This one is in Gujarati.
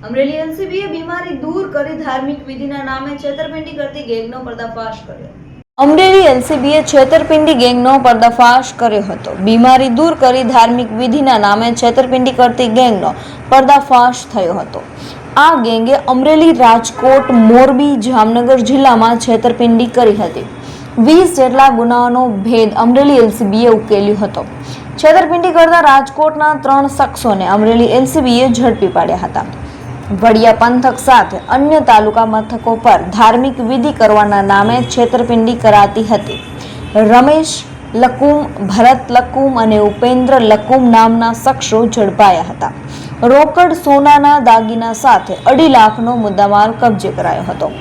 અમરેલી એલસીબીએ બીમારી દૂર કરી ધાર્મિક વિધિના નામે છેતરપિંડી કરતી ગેંગનો પર્દાફાશ કર્યો. અમરેલી એલસીબીએ છેતરપિંડી ગેંગનો પર્દાફાશ કર્યો હતો. બીમારી દૂર કરી ધાર્મિક વિધિના નામે છેતરપિંડી કરતી ગેંગનો પર્દાફાશ થયો હતો. આ ગેંગે અમરેલી, રાજકોટ, મોરબી, જામનગર જિલ્લામાં છેતરપિંડી કરી હતી. 20 જેટલા ગુનાઓનો ભેદ અમરેલી એલસીબીએ ઉકેલ્યો હતો. છેતરપિંડી કરતા રાજકોટના 3 શખ્સોને અમરેલી એલસીબીએ ઝડપી પાડ્યા હતા. વડિયા પંથક સાથે અન્ય તાલુકા મથકો પર ધાર્મિક વિધિ કરવાના નામે છેતરપિંડી કરાતી હતી. રમેશ લકુમ, ભરત લકુમ અને ઉપેન્દ્ર લકુમ નામના શખ્સો ઝડપાયા હતા. રોકડ સોનાના દાગીના સાથે 2.5 લાખનો મુદ્દામાલ કબજે કરાયો હતો.